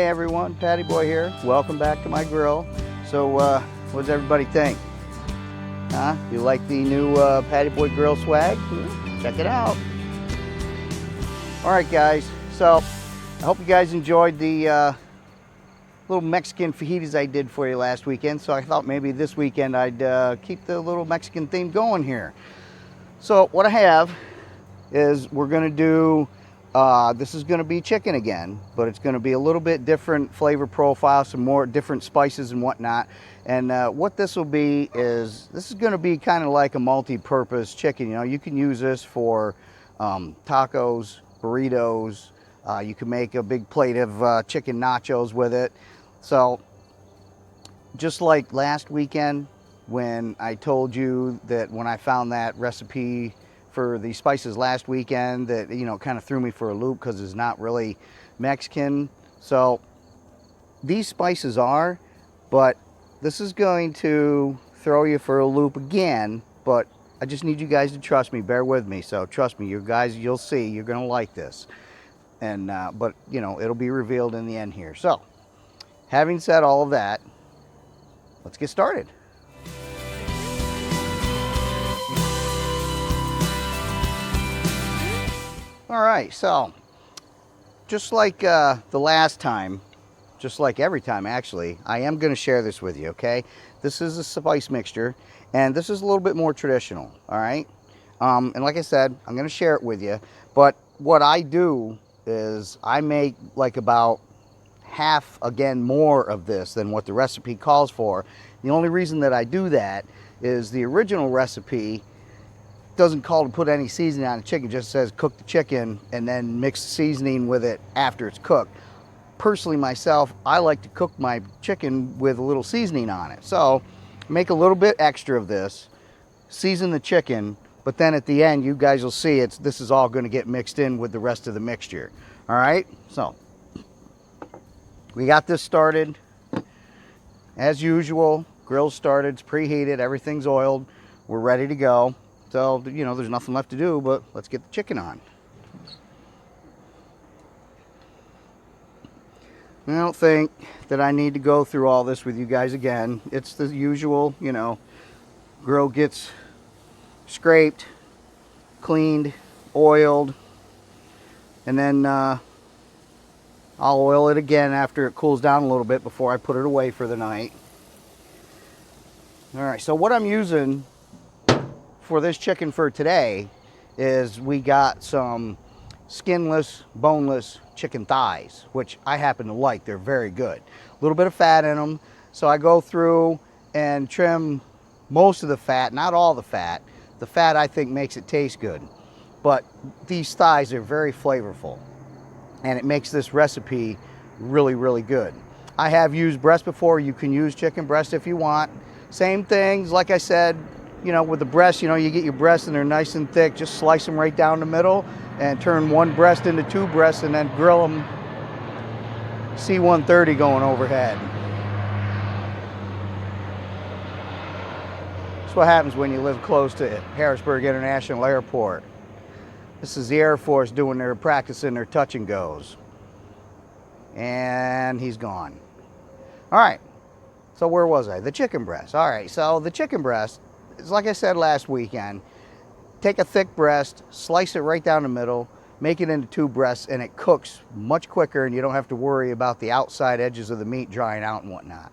Hey everyone, Patty Boy here. Welcome back to my grill. So what does everybody think? Huh? You like the new Patty Boy grill swag? Check it out. Alright guys, so I hope you guys enjoyed the little Mexican fajitas I did for you last weekend. So I thought maybe this weekend I'd keep the little Mexican theme going here. So what I have is we're going to do, this is going to be chicken again, but it's going to be a little bit different flavor profile, some more different spices and whatnot. And what this will be is, this is going to be kind of like a multi-purpose chicken. You know, you can use this for tacos, burritos. You can make a big plate of chicken nachos with it. So just like last weekend when I told you that when I found that recipe for the spices last weekend, that, you know, kind of threw me for a loop because it's not really Mexican. So these spices are, but this is going to throw you for a loop again. But I just need you guys to trust me, bear with me. So trust me, you guys, you'll see, you're gonna like this. And but you know, it'll be revealed in the end here. So having said all of that, let's get started. All right, so just like the last time, just like every time actually, I am going to share this with you, okay? This is a spice mixture, and this is a little bit more traditional, all right? And like I said, I'm going to share it with you, but what I do is I make like about half, again, more of this than what the recipe calls for. The only reason that I do that is the original recipe doesn't call to put any seasoning on the chicken, just says cook the chicken and then mix the seasoning with it after it's cooked. Personally myself, I like to cook my chicken with a little seasoning on it. So make a little bit extra of this, season the chicken, but then at the end you guys will see this is all going to get mixed in with the rest of the mixture. All right, so we got this started as usual. Grill started, it's preheated, everything's oiled, we're ready to go. So, you know, there's nothing left to do, but let's get the chicken on. I don't think that I need to go through all this with you guys again. It's the usual, you know, grill gets scraped, cleaned, oiled, and then I'll oil it again after it cools down a little bit before I put it away for the night. All right, so what I'm using for this chicken for today is we got some skinless, boneless chicken thighs, which I happen to like. They're very good. A little bit of fat in them, so I go through and trim most of the fat, not all the fat. The fat I think makes it taste good, but these thighs are very flavorful and it makes this recipe really, really good. I have used breast before. You can use chicken breast if you want. Same things, like I said, you know, with the breast, you know, you get your breasts and they're nice and thick, just slice them right down the middle and turn one breast into two breasts and then grill them C-130 going overhead. That's what happens when you live close to Harrisburg International Airport. This is the Air Force doing their practicing their touch and goes. And he's gone. All right, so where was I? The chicken breast. All right, so the chicken breast, it's like I said last weekend, take a thick breast, slice it right down the middle, make it into two breasts, and it cooks much quicker and you don't have to worry about the outside edges of the meat drying out and whatnot.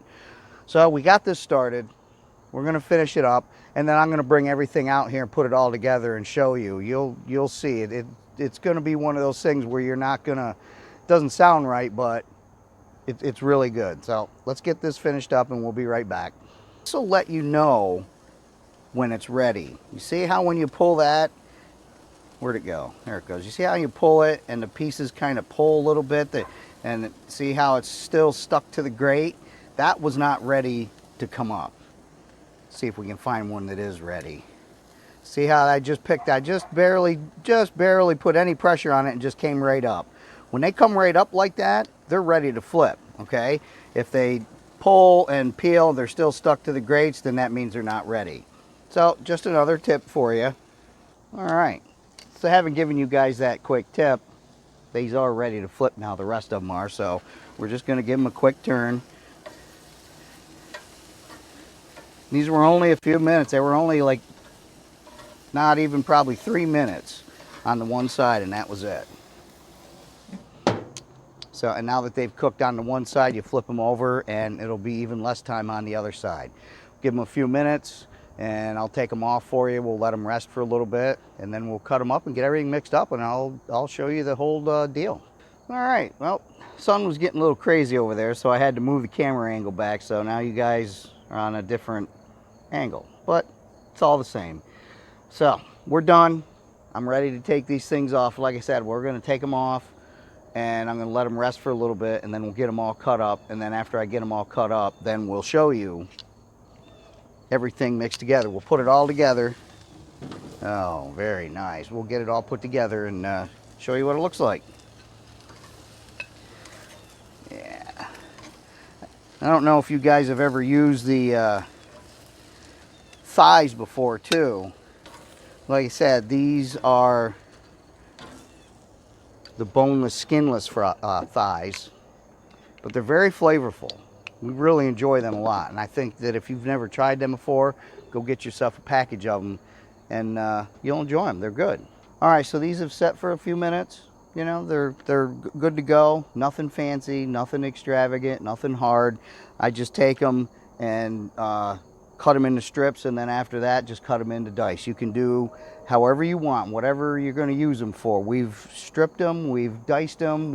So we got this started. We're going to finish it up, and then I'm going to bring everything out here and put it all together and show you. You'll see it. It's going to be one of those things where you're not going to, it doesn't sound right, but it's really good. So let's get this finished up and we'll be right back. This will let you know when it's ready. You see how when you pull that, where'd it go? There it goes. You see how you pull it and the pieces kind of pull a little bit, and see how it's still stuck to the grate? That was not ready to come up. See if we can find one that is ready. See how I just picked, I just barely put any pressure on it and just came right up. When they come right up like that, they're ready to flip, okay? If they pull and peel, they're still stuck to the grates, then that means they're not ready. So just another tip for you. All right, so having given you guys that quick tip, these are ready to flip now, the rest of them are. So we're just going to give them a quick turn. These were only a few minutes. They were only like not even probably 3 minutes on the one side, and that was it. So, and now that they've cooked on the one side, you flip them over and it'll be even less time on the other side. Give them a few minutes and I'll take them off for you. We'll let them rest for a little bit and then we'll cut them up and get everything mixed up, and I'll show you the whole deal. All right, well, sun was getting a little crazy over there, so I had to move the camera angle back, so now you guys are on a different angle, but it's all the same. So we're done. I'm ready to take these things off. Like I said, we're going to take them off and I'm going to let them rest for a little bit, and then we'll get them all cut up. And then after I get them all cut up, then we'll show you everything mixed together. We'll put it all together. Oh, very nice. We'll get it all put together and show you what it looks like. Yeah. I don't know if you guys have ever used the thighs before too. Like I said, these are the boneless, skinless thighs, but they're very flavorful. We really enjoy them a lot, and I think that if you've never tried them before, go get yourself a package of them, and you'll enjoy them. They're good. All right, so these have set for a few minutes. You know, they're good to go. Nothing fancy, nothing extravagant, nothing hard. I just take them and cut them into strips, and then after that, just cut them into dice. You can do however you want, whatever you're going to use them for. We've stripped them, we've diced them.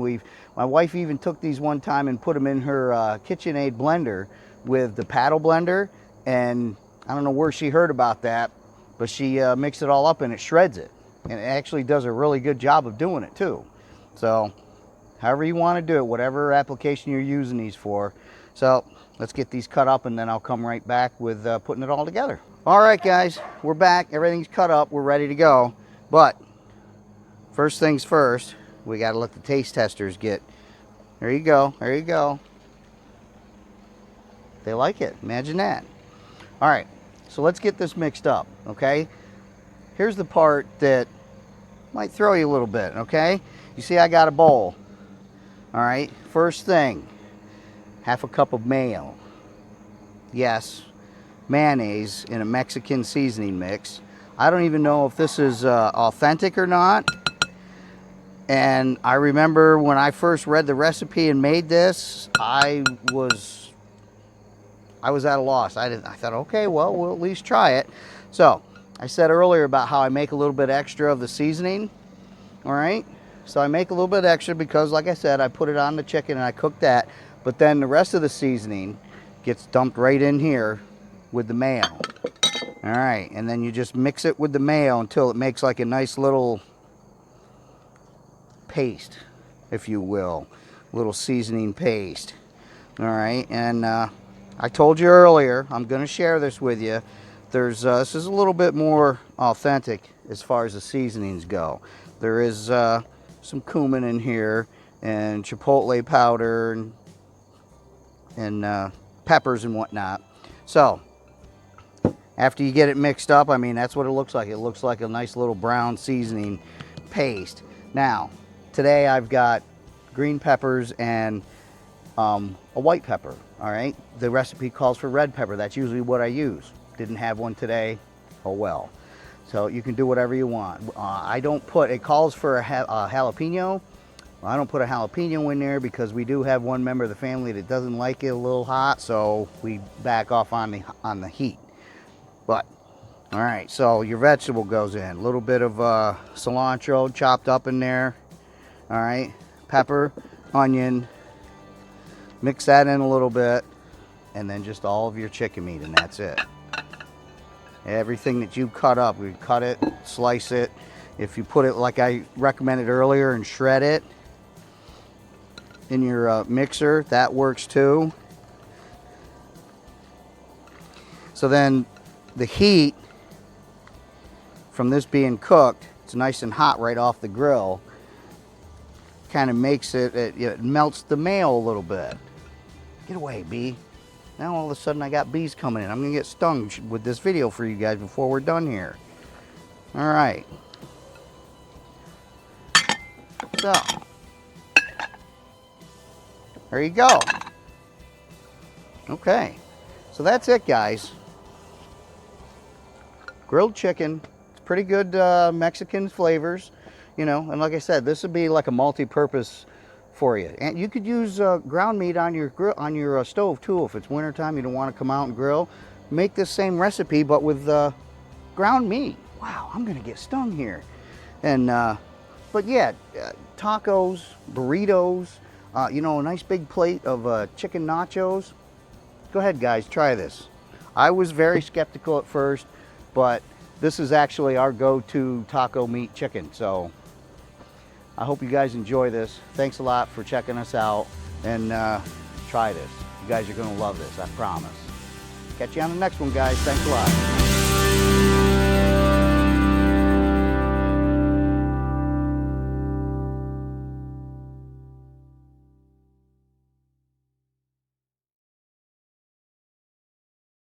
My wife even took these one time and put them in her KitchenAid blender with the paddle blender, and I don't know where she heard about that, but she mixed it all up and it shreds it, and it actually does a really good job of doing it too. So however you want to do it, whatever application you're using these for. So let's get these cut up, and then I'll come right back with putting it all together. All right, guys, we're back. Everything's cut up. We're ready to go. But first things first, we got to let the taste testers get. There you go. There you go. They like it. Imagine that. All right, so let's get this mixed up, okay? Here's the part that might throw you a little bit, okay? You see I got a bowl. All right, first thing, half a cup of mayo. Yes, mayonnaise in a Mexican seasoning mix. I don't even know if this is authentic or not. And I remember when I first read the recipe and made this, I was at a loss. I thought, okay, well, we'll at least try it. So I said earlier about how I make a little bit extra of the seasoning. All right, so I make a little bit extra because, like I said, I put it on the chicken and I cook that. But then the rest of the seasoning gets dumped right in here with the mayo. All right, and then you just mix it with the mayo until it makes like a nice little paste, if you will, little seasoning paste. All right, and I told you earlier, I'm going to share this with you. This is a little bit more authentic as far as the seasonings go. There is some cumin in here and chipotle powder and peppers and whatnot. So after you get it mixed up, I mean, that's what it looks like. It looks like a nice little brown seasoning paste. Now, today I've got green peppers and a white pepper, all right? The recipe calls for red pepper. That's usually what I use. Didn't have one today, oh well. So you can do whatever you want. I don't put, it calls for a jalapeno. I don't put a jalapeno in there because we do have one member of the family that doesn't like it a little hot, so we back off on the heat. But, all right, so your vegetable goes in. A little bit of cilantro chopped up in there. All right, pepper, onion. Mix that in a little bit, and then just all of your chicken meat, and that's it. Everything that you cut up, we cut it, slice it. If you put it like I recommended earlier and shred it in your mixer, that works too. So then the heat from this being cooked, it's nice and hot right off the grill, kind of makes it melts the mayo a little bit. Get away, bee. Now all of a sudden I got bees coming in. I'm gonna get stung with this video for you guys before we're done here. All right. So There you go. Okay, so that's it, guys. Grilled chicken. It's pretty good Mexican flavors, you know. And like I said, this would be like a multi-purpose for you. And you could use ground meat on your grill, on your stove too. If it's wintertime, you don't want to come out and grill. Make this same recipe, but with ground meat. Wow, I'm gonna get stung here. And but yeah, tacos, burritos. You know, a nice big plate of chicken nachos. Go ahead, guys, try this. I was very skeptical at first, but this is actually our go-to taco meat chicken. So I hope you guys enjoy this. Thanks a lot for checking us out, and try this. You guys are gonna love this, I promise. Catch you on the next one, guys. Thanks a lot.